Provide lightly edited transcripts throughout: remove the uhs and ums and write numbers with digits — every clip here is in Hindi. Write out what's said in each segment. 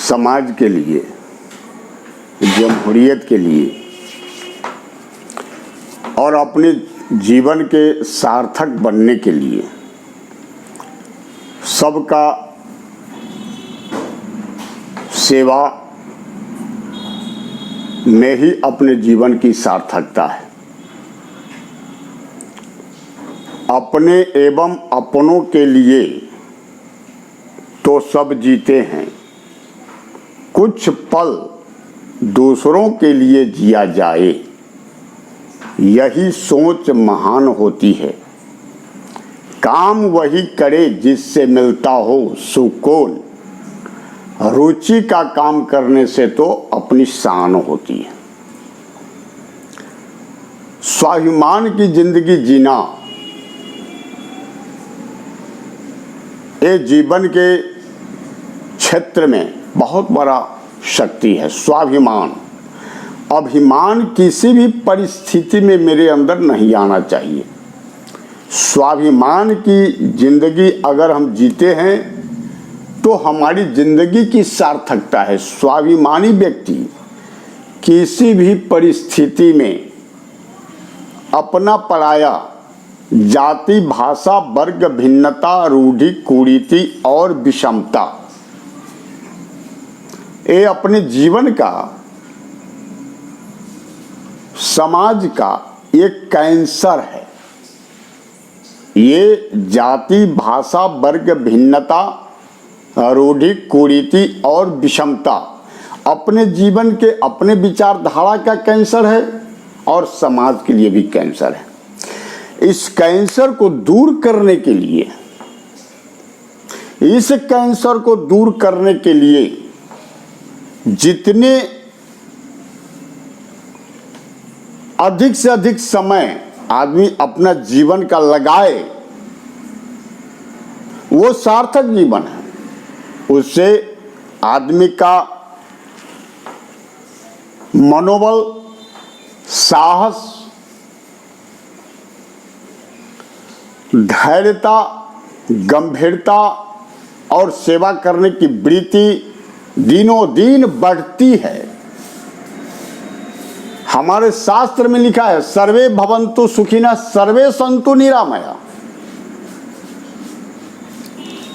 समाज के लिए, जमहूरियत के लिए और अपने जीवन के सार्थक बनने के लिए सबका सेवा में ही अपने जीवन की सार्थकता है। अपने एवं अपनों के लिए तो सब जीते हैं, कुछ पल दूसरों के लिए जिया जाए, यही सोच महान होती है। काम वही करे जिससे मिलता हो सुकून, रुचि का काम करने से तो अपनी शान होती है। स्वाभिमान की जिंदगी जीना ये जीवन के क्षेत्र में बहुत बड़ा शक्ति है। स्वाभिमान, अभिमान किसी भी परिस्थिति में मेरे अंदर नहीं आना चाहिए। स्वाभिमान की जिंदगी अगर हम जीते हैं तो हमारी जिंदगी की सार्थकता है। स्वाभिमानी व्यक्ति किसी भी परिस्थिति में अपना पराया, जाति, भाषा, वर्ग, भिन्नता, रूढ़ि, कुरीति और विषमता, ये अपने जीवन का, समाज का एक कैंसर है। ये जाति, भाषा, वर्ग, भिन्नता, रूढ़ि, कुरीति और विषमता अपने जीवन के, अपने विचारधारा का कैंसर है और समाज के लिए भी कैंसर है। इस कैंसर को दूर करने के लिए, इस कैंसर को दूर करने के लिए जितने अधिक से अधिक समय आदमी अपना जीवन का लगाए वो सार्थक जीवन है। उससे आदमी का मनोबल, साहस, धैर्यता, गंभीरता और सेवा करने की वृत्ति दिनों दिन बढ़ती है। हमारे शास्त्र में लिखा है, सर्वे भवन्तु सुखिनः सर्वे सन्तु निरामया,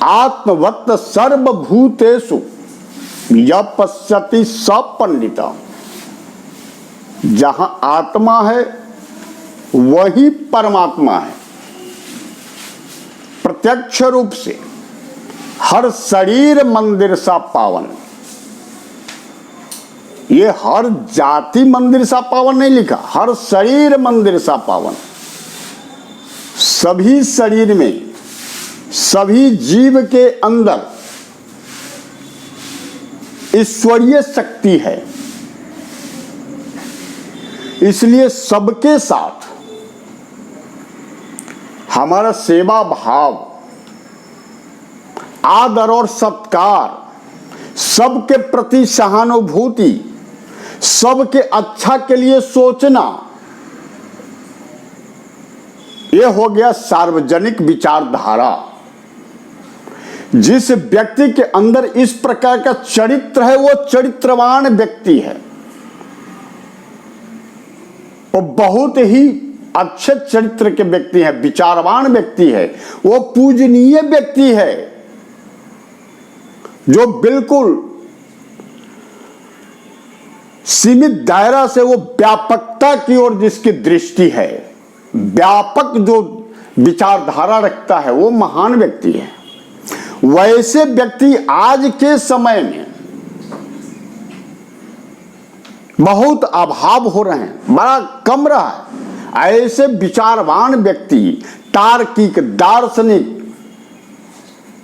आत्मवत् सर्वभूतेषु यः पश्यति स पंडितः। जहां आत्मा है वही परमात्मा है। प्रत्यक्ष रूप से हर शरीर मंदिर सा पावन। ये हर जाति मंदिर सा पावन नहीं लिखा, हर शरीर मंदिर सा पावन। सभी शरीर में, सभी जीव के अंदर ईश्वरीय शक्ति है। इसलिए सबके साथ हमारा सेवा भाव, आदर और सत्कार, सबके प्रति सहानुभूति, सबके अच्छा के लिए सोचना, यह हो गया सार्वजनिक विचारधारा। जिस व्यक्ति के अंदर इस प्रकार का चरित्र है वो चरित्रवान व्यक्ति है। वो बहुत ही अच्छे चरित्र के व्यक्ति है, विचारवान व्यक्ति है, वो पूजनीय व्यक्ति है, जो बिल्कुल सीमित दायरा से वो व्यापकता की ओर जिसकी दृष्टि है, व्यापक जो विचारधारा रखता है, वो महान व्यक्ति है। वैसे व्यक्ति आज के समय में बहुत अभाव हो रहे हैं, बड़ा कम रहा है। ऐसे विचारवान व्यक्ति, तार्किक, दार्शनिक,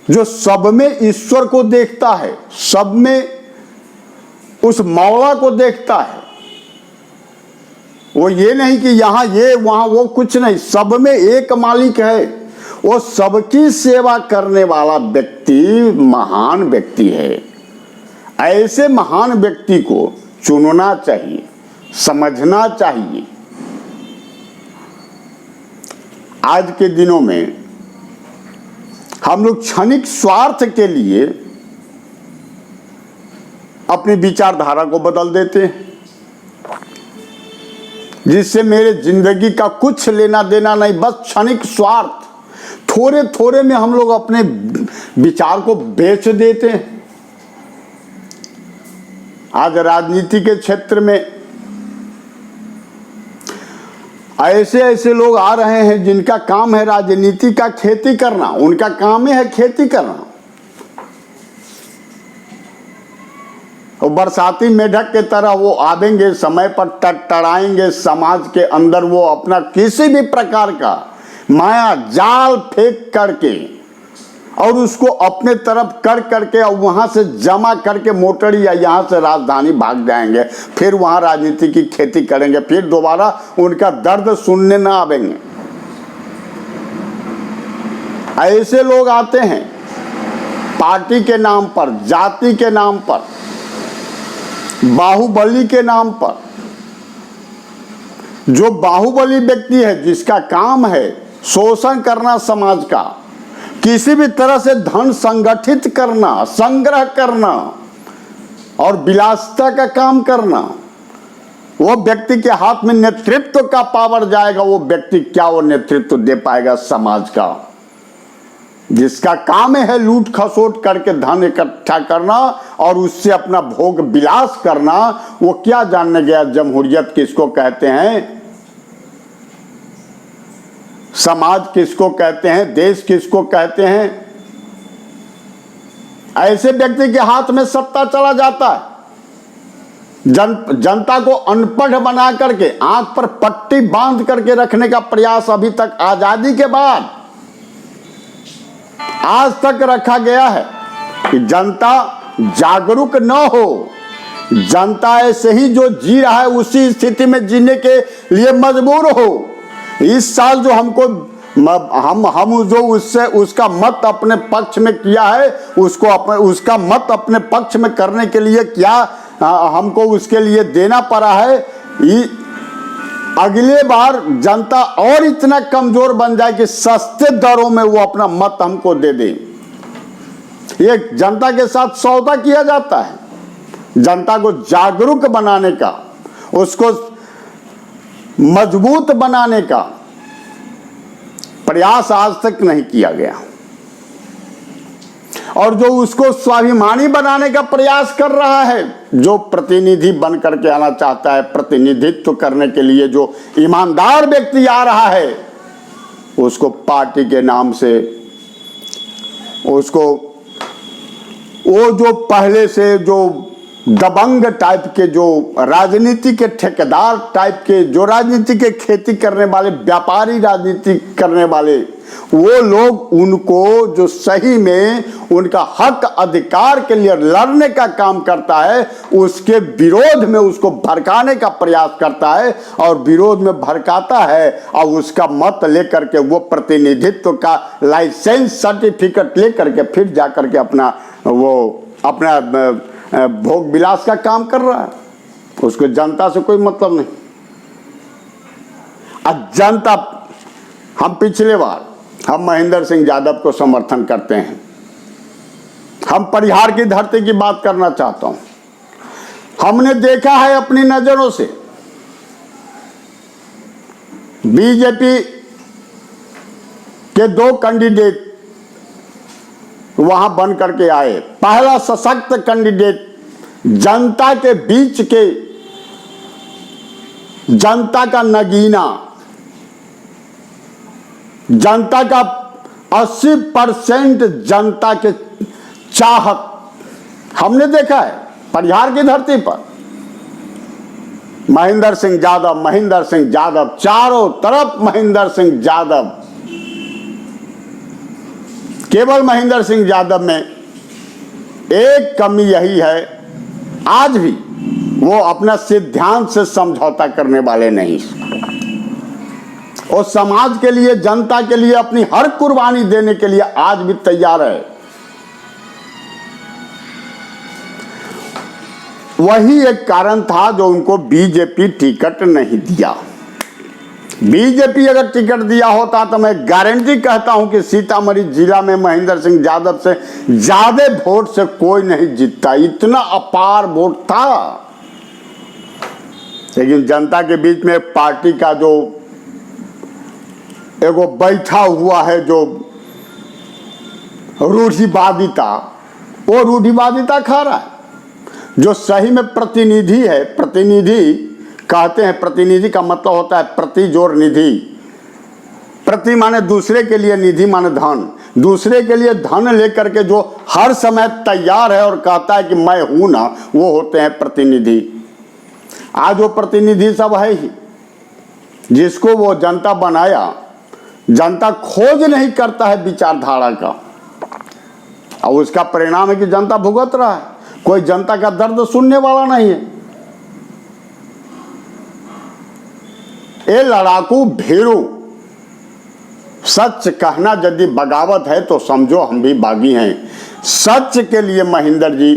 जो सब में ईश्वर को देखता है, सब में उस मौला को देखता है, वो ये नहीं कि यहां ये वहां वो, कुछ नहीं, सब में एक मालिक है। वो सबकी सेवा करने वाला व्यक्ति महान व्यक्ति है। ऐसे महान व्यक्ति को चुनना चाहिए, समझना चाहिए। आज के दिनों में हम लोग क्षणिक स्वार्थ के लिए अपनी विचारधारा को बदल देते हैं, जिससे मेरे जिंदगी का कुछ लेना देना नहीं, बस क्षणिक स्वार्थ, थोड़े थोड़े में हम लोग अपने विचार को बेच देते हैं। आज राजनीति के क्षेत्र में ऐसे ऐसे लोग आ रहे हैं जिनका काम है राजनीति का खेती करना, उनका काम ही है खेती करना। और बरसाती मेढक के तरह वो आवेंगे, समय पर टड़टड़ाएंगे, समाज के अंदर वो अपना किसी भी प्रकार का माया जाल फेंक करके और उसको अपने तरफ कर करके और वहां से जमा करके मोटरी या यहाँ से राजधानी भाग जाएंगे, फिर वहां राजनीति की खेती करेंगे, फिर दोबारा उनका दर्द सुनने ना आवेंगे। ऐसे लोग आते हैं पार्टी के नाम पर, जाति के नाम पर, बाहुबली के नाम पर। जो बाहुबली व्यक्ति है, जिसका काम है शोषण करना समाज का, किसी भी तरह से धन संगठित करना, संग्रह करना और विलासिता का काम करना, वो व्यक्ति के हाथ में नेतृत्व का पावर जाएगा, वो व्यक्ति क्या वो नेतृत्व दे पाएगा समाज का? जिसका काम है लूट खसोट करके धन इकट्ठा करना और उससे अपना भोग विलास करना, वो क्या जानने गया जमहूरियत किसको कहते हैं, समाज किसको कहते हैं, देश किसको कहते हैं? ऐसे व्यक्ति के हाथ में सत्ता चला जाता है। जनता को अनपढ़ बना करके आंख पर पट्टी बांध करके रखने का प्रयास अभी तक आजादी के बाद आज तक रखा गया है कि जनता जागरूक न हो। जनता ऐसे ही जो जी रहा है उसी स्थिति में जीने के लिए मजबूर हो। इस साल जो हमको हम जो उससे उसका मत अपने पक्ष में किया है, उसका मत अपने पक्ष में करने के लिए क्या हमको उसके लिए देना पड़ा है, अगले बार जनता और इतना कमजोर बन जाए कि सस्ते दरों में वो अपना मत हमको दे दे। ये जनता के साथ सौदा किया जाता है। जनता को जागरूक बनाने का, उसको मजबूत बनाने का प्रयास आज तक नहीं किया गया। और जो उसको स्वाभिमानी बनाने का प्रयास कर रहा है, जो प्रतिनिधि बन करके आना चाहता है, प्रतिनिधित्व करने के लिए जो ईमानदार व्यक्ति आ रहा है, उसको पार्टी के नाम से, उसको वो जो पहले से जो दबंग टाइप के, जो राजनीति के ठेकेदार टाइप के, जो राजनीति के खेती करने वाले, व्यापारी राजनीति करने वाले, वो लोग उनको जो सही में उनका हक अधिकार के लिए लड़ने का काम करता है, उसके विरोध में उसको भड़काने का प्रयास करता है और विरोध में भड़काता है और उसका मत लेकर के वो प्रतिनिधित्व का लाइसेंस सर्टिफिकेट लेकर के फिर जाकर के अपना भोग विलास का काम कर रहा है। उसको जनता से कोई मतलब नहीं। जनता, हम पिछले बार हम महेंद्र सिंह यादव को समर्थन करते हैं। हम परिहार की धरती की बात करना चाहता हूं। हमने देखा है अपनी नजरों से बीजेपी के 2 कैंडिडेट वहां बन करके आए। पहला सशक्त कैंडिडेट जनता के बीच के, जनता का नगीना, जनता का 80% जनता के चाहत हमने देखा है परिहार की धरती पर। महेंद्र सिंह यादव, चारों तरफ महेंद्र सिंह यादव। केवल महेंद्र सिंह यादव में एक कमी यही है, आज भी वो अपना सिद्धांत से समझौता करने वाले नहीं और समाज के लिए, जनता के लिए अपनी हर कुर्बानी देने के लिए आज भी तैयार है। वही एक कारण था जो उनको बीजेपी टिकट नहीं दिया। बीजेपी अगर टिकट दिया होता तो मैं गारंटी कहता हूं कि सीतामढ़ी जिला में महेंद्र सिंह यादव से ज्यादा वोट से कोई नहीं जीतता, इतना अपार वोट था। लेकिन जनता के बीच में पार्टी का जो एगो बैठा हुआ है जो रूढ़िवादिता, वो रूढ़िवादिता खा रहा है। जो सही में प्रतिनिधि है, प्रतिनिधि कहते हैं, प्रतिनिधि का मतलब होता है प्रति जोड़ निधि। प्रति माने दूसरे के लिए, निधि माने धन, दूसरे के लिए धन लेकर के जो हर समय तैयार है और कहता है कि मैं हूं ना, वो होते हैं प्रतिनिधि। आज वो प्रतिनिधि सब है ही, जिसको वो जनता बनाया, जनता खोज नहीं करता है विचारधारा का, और उसका परिणाम है कि जनता भुगत रहा है। कोई जनता का दर्द सुनने वाला नहीं है। ये लड़ाकू भीरू, सच कहना यदि बगावत है तो समझो हम भी बागी हैं। सच के लिए महेंद्र जी,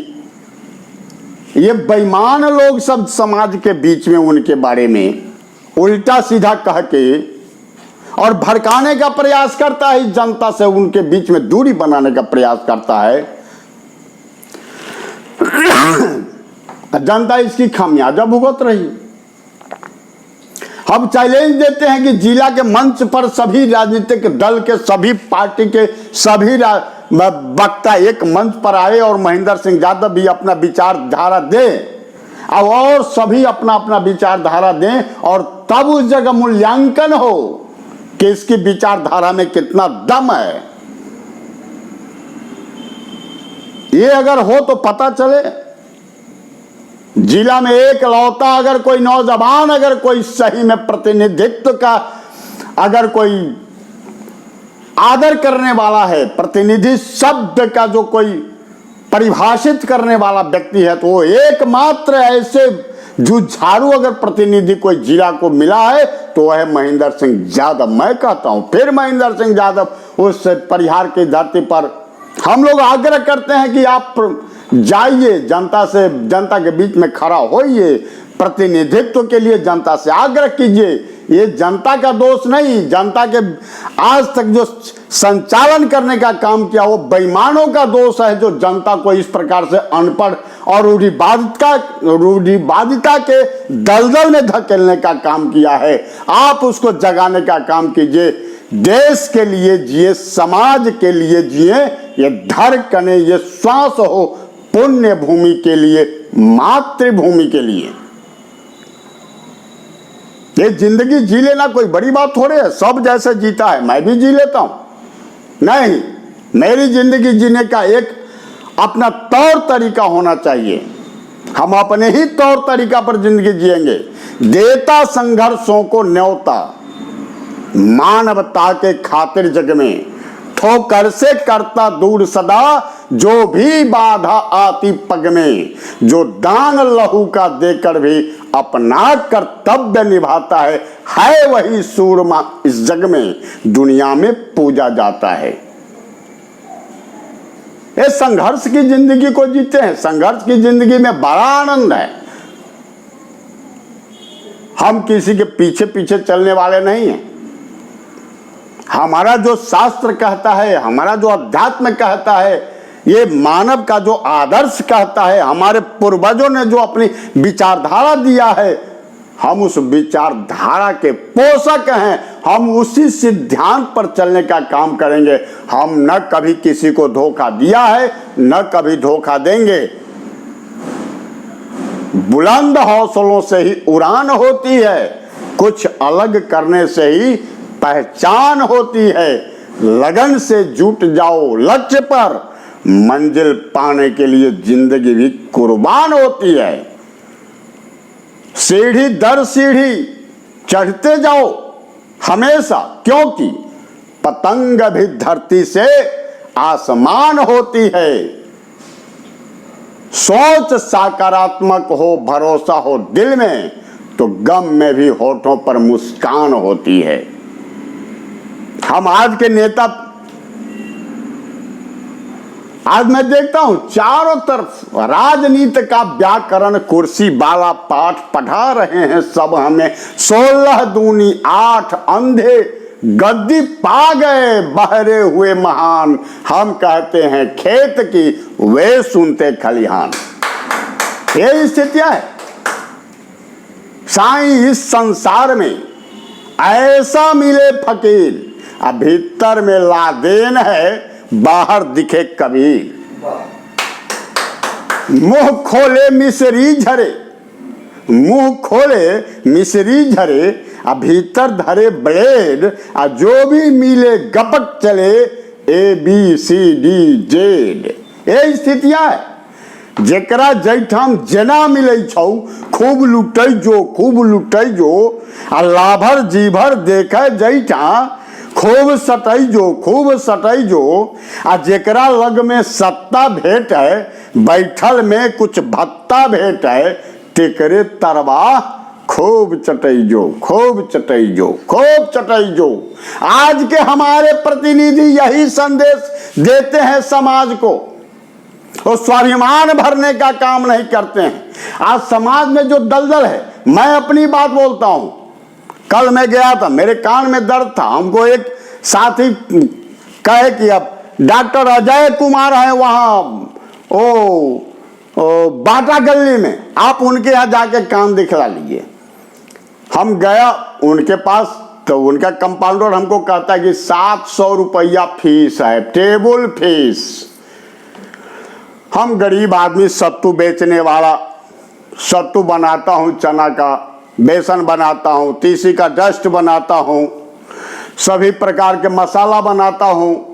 ये बेईमान लोग सब समाज के बीच में उनके बारे में उल्टा सीधा कह के और भड़काने का प्रयास करता है, जनता से उनके बीच में दूरी बनाने का प्रयास करता है। जनता इसकी खामियाजा भुगत रही। हम चैलेंज देते हैं कि जिला के मंच पर सभी राजनीतिक दल के, सभी पार्टी के सभी वक्ता एक मंच पर आए और महेंद्र सिंह यादव भी अपना विचारधारा दे, और सभी अपना अपना विचारधारा दें, और तब उस जगह मूल्यांकन हो कि इसकी विचारधारा में कितना दम है। ये अगर हो तो पता चले। जिला में एक लौता अगर कोई नौजवान, अगर कोई सही में प्रतिनिधित्व का अगर कोई आदर करने वाला है, प्रतिनिधि शब्द का जो कोई परिभाषित करने वाला व्यक्ति है, तो वो एकमात्र ऐसे जुझारू अगर प्रतिनिधि कोई जिला को मिला है तो वह है महेंद्र सिंह यादव। मैं कहता हूं फिर महेंद्र सिंह यादव उस परिहार की धरती पर हम लोग आग्रह करते हैं कि आप जाइए, जनता से, जनता के बीच में खड़ा होइए, प्रतिनिधित्व के लिए जनता से आग्रह कीजिए। ये जनता का दोष नहीं, जनता के आज तक जो संचालन करने का काम किया वो बेईमानों का दोष है, जो जनता को इस प्रकार से अनपढ़ और रूढ़िवादिता के दलदल में धकेलने का काम किया है। आप उसको जगाने का काम कीजिए। देश के लिए जिए, समाज के लिए जिए, ये धड़कने, ये श्वास हो पुण्य भूमि के लिए, मातृभूमि के लिए। ये जिंदगी जी लेना कोई बड़ी बात थोड़े है। सब जैसे जीता है मैं भी जी लेता हूं। नहीं, मेरी जिंदगी जीने का एक अपना तौर तरीका होना चाहिए। हम अपने ही तौर तरीका पर जिंदगी जिएंगे। देता संघर्षों को न्योता, मानवता के खातिर जग में, ठोकर से करता दूर सदा, जो भी बाधा आती पग में, जो दान लहू का देकर भी अपना कर्तव्य निभाता है वही सूरमा इस जग में, दुनिया में पूजा जाता है। ये संघर्ष की जिंदगी को जीते हैं। संघर्ष की जिंदगी में बड़ा आनंद है। हम किसी के पीछे पीछे चलने वाले नहीं हैं। हमारा जो शास्त्र कहता है, हमारा जो अध्यात्म कहता है, ये मानव का जो आदर्श कहता है, हमारे पूर्वजों ने जो अपनी विचारधारा दिया है, हम उस विचारधारा के पोषक हैं। हम उसी सिद्धांत पर चलने का काम करेंगे। हम न कभी किसी को धोखा दिया है, न कभी धोखा देंगे। बुलंद हौसलों से ही उड़ान होती है, कुछ अलग करने से ही पहचान होती है। लगन से जुट जाओ लक्ष्य पर, मंजिल पाने के लिए जिंदगी भी कुर्बान होती है। सीढ़ी दर सीढ़ी चढ़ते जाओ हमेशा, क्योंकि पतंग भी धरती से आसमान होती है। सोच सकारात्मक हो, भरोसा हो दिल में, तो गम में भी होठों पर मुस्कान होती है। हम आज के नेता आज मैं देखता हूं चारों तरफ राजनीति का व्याकरण कुर्सी वाला पाठ पढ़ा रहे हैं सब हमें। 16 दूनी 8 अंधे गद्दी पा गए बहरे हुए महान, हम कहते हैं खेत की वे सुनते खलिहान। ये स्थितियां है साईं। इस संसार में ऐसा मिले फकीर, अब भीतर में लादेन है बाहर दिखे कबीर। मुंह खोले मिसरी झरे, मुंह खोले मिसरी झरे, अब भीतर धरे ब्लेड, आ जो भी मिले गपक चले ABCD ये स्थितियां है। जेकरा जैठाम जना मिले छौ खूब लुटै जो आ लाभर जीभर देखे जैठा खूब सटै जो आ जेकरा लग में सत्ता भेट है बैठल में कुछ भत्ता भेट है तेकरे तरवा खूब चटै जो। आज के हमारे प्रतिनिधि यही संदेश देते हैं समाज को, वो स्वाभिमान भरने का काम नहीं करते हैं। आज समाज में जो दलदल है, मैं अपनी बात बोलता हूं। कल मैं गया था, मेरे कान में दर्द था, हमको एक साथी कहे कि अब डॉक्टर अजय कुमार है वहां बाटा गली में, आप उनके यहाँ जाके कान दिखला लीजिए। हम गया उनके पास, तो उनका कंपाउंडर हमको कहता है कि 700 रुपया फीस है, टेबल फीस। हम गरीब आदमी, सत्तू बेचने वाला, सत्तू बनाता हूँ, चना का बेसन बनाता हूँ, तीसी का डस्ट बनाता हूँ, सभी प्रकार के मसाला बनाता हूँ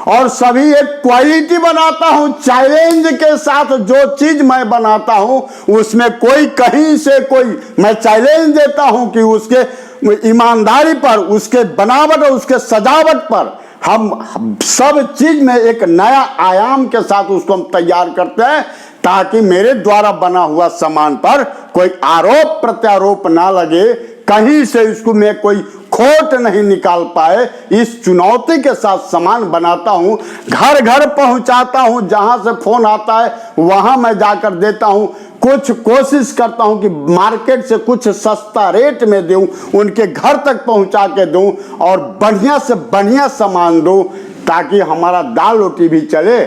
और सभी एक क्वालिटी बनाता हूँ। चैलेंज के साथ जो चीज मैं बनाता हूँ उसमें कोई कहीं से कोई मैं चैलेंज देता हूँ कि उसके ईमानदारी पर, उसके बनावट और उसके सजावट पर हम सब चीज में एक नया आयाम के साथ उसको हम तैयार करते हैं, ताकि मेरे द्वारा बना हुआ सामान पर कोई आरोप प्रत्यारोप ना लगे, कहीं से इसको मैं कोई खोट नहीं निकाल पाए। इस चुनौती के साथ सामान बनाता हूं, घर घर पहुंचाता हूं, जहां से फोन आता है वहां मैं जाकर देता हूं। कुछ कोशिश करता हूं कि मार्केट से कुछ सस्ता रेट में दूं, उनके घर तक पहुंचा के दूं और बढ़िया से बढ़िया सामान दूं, ताकि हमारा दाल रोटी भी चले,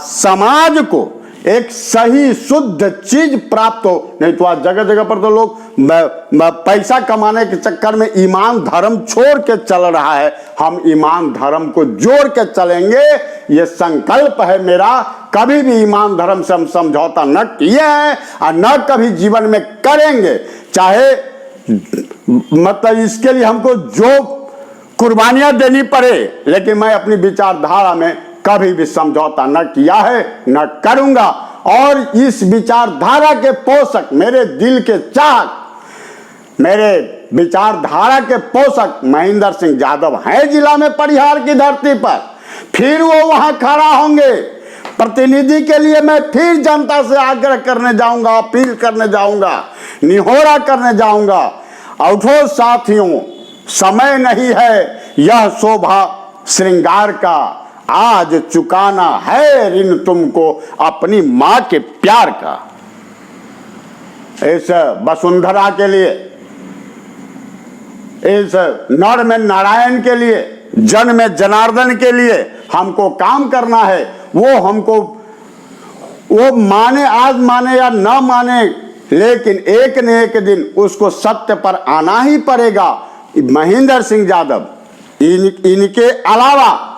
समाज को एक सही शुद्ध चीज प्राप्त हो। नहीं तो आज जगह जगह पर तो लोग पैसा कमाने के चक्कर में ईमान धर्म छोड़ के चल रहा है। हम ईमान धर्म को जोड़ के चलेंगे, ये संकल्प है मेरा। कभी भी ईमान धर्म से हम समझौता न किए हैं और न कभी जीवन में करेंगे, चाहे मतलब इसके लिए हमको जो कुर्बानियां देनी पड़े, लेकिन मैं अपनी विचारधारा में कभी भी समझौता न किया है, न करूंगा। और इस विचारधारा के पोषक, मेरे दिल के चाहक, मेरे विचारधारा के पोषक महेंद्र सिंह यादव हैं जिला में परिहार की धरती पर। फिर वो वहां खड़ा होंगे प्रतिनिधि के लिए। मैं फिर जनता से आग्रह करने जाऊंगा, अपील करने जाऊंगा, निहोरा करने जाऊंगा। उठो साथियों, समय नहीं है यह शोभा श्रृंगार का, आज चुकाना है ऋण तुमको अपनी मां के प्यार का। इस वसुंधरा के लिए, इस नर में नारायण के लिए, जन में जनार्दन के लिए हमको काम करना है। वो माने, आज माने या ना माने, लेकिन एक न एक दिन उसको सत्य पर आना ही पड़ेगा। महेंद्र सिंह यादव, इनके अलावा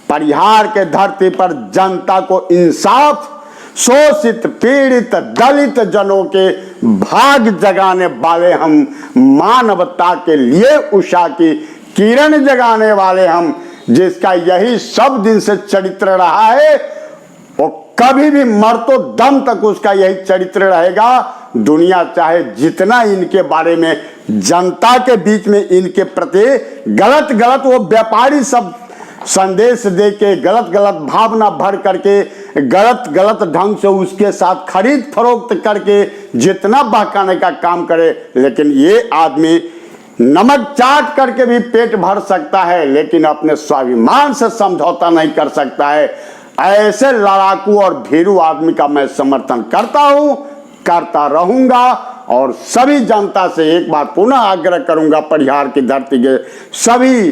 परिहार के धरती पर जनता को इंसाफ, शोषित पीड़ित दलित जनों के भाग जगाने वाले हम, मानवता के लिए उषा की किरण जगाने वाले हम, जिसका यही सब दिन से चरित्र रहा है। वो कभी भी मरतो दम तक उसका यही चरित्र रहेगा। दुनिया चाहे जितना इनके बारे में जनता के बीच में इनके प्रति गलत वो व्यापारी सब संदेश दे के, गलत भावना भर करके, गलत ढंग से उसके साथ खरीद फरोख्त करके जितना बहकाने का काम करे, लेकिन ये आदमी नमक चाट करके भी पेट भर सकता है, लेकिन अपने स्वाभिमान से समझौता नहीं कर सकता है। ऐसे लड़ाकू और भीरू आदमी का मैं समर्थन करता हूं, करता रहूंगा। और सभी जनता से एक बार पुनः आग्रह करूंगा, परिहार की धरती के सभी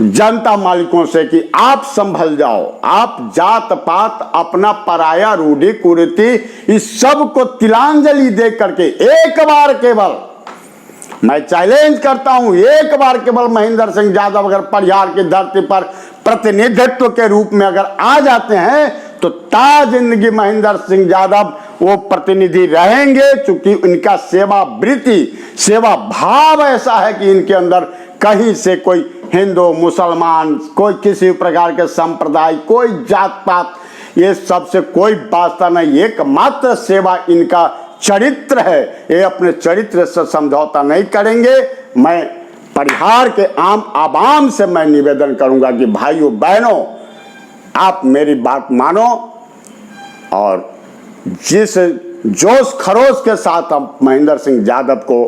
जनता मालिकों से, कि आप संभल जाओ। आप जात पात, अपना पराया, रूढ़ी कुरीति, इस सब को तिलांजलि दे करके एक बार केवल मैं चैलेंज करता हूं, एक बार केवल महेंद्र सिंह यादव अगर परिहार की धरती पर प्रतिनिधित्व के रूप में अगर आ जाते हैं तो ता जिंदगी महेंद्र सिंह यादव वो प्रतिनिधि रहेंगे। चूंकि इनका सेवा वृत्ति, सेवा भाव ऐसा है कि इनके अंदर कहीं से कोई हिंदू, मुसलमान, कोई किसी प्रकार के संप्रदाय, कोई जात पात, ये सबसे कोई वास्ता नहीं। एकमात्र सेवा इनका चरित्र है, ये अपने चरित्र से समझौता नहीं करेंगे। मैं परिहार के आम आवाम से मैं निवेदन करूंगा कि भाइयों बहनों, आप मेरी बात मानो और जिस जोश खरोश के साथ आप महेंद्र सिंह यादव को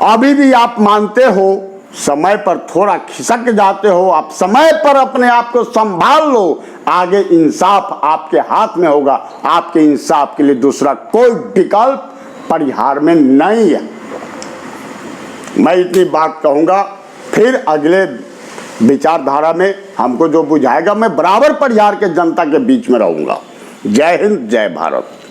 अभी भी आप मानते हो, समय पर थोड़ा खिसक जाते हो, आप समय पर अपने आप को संभाल लो। आगे इंसाफ आपके हाथ में होगा। आपके इंसाफ के लिए दूसरा कोई विकल्प परिहार में नहीं है। मैं इतनी बात कहूंगा, फिर अगले विचारधारा में हमको जो बुझाएगा, मैं बराबर परिहार के जनता के बीच में रहूंगा। जय हिंद, जय भारत।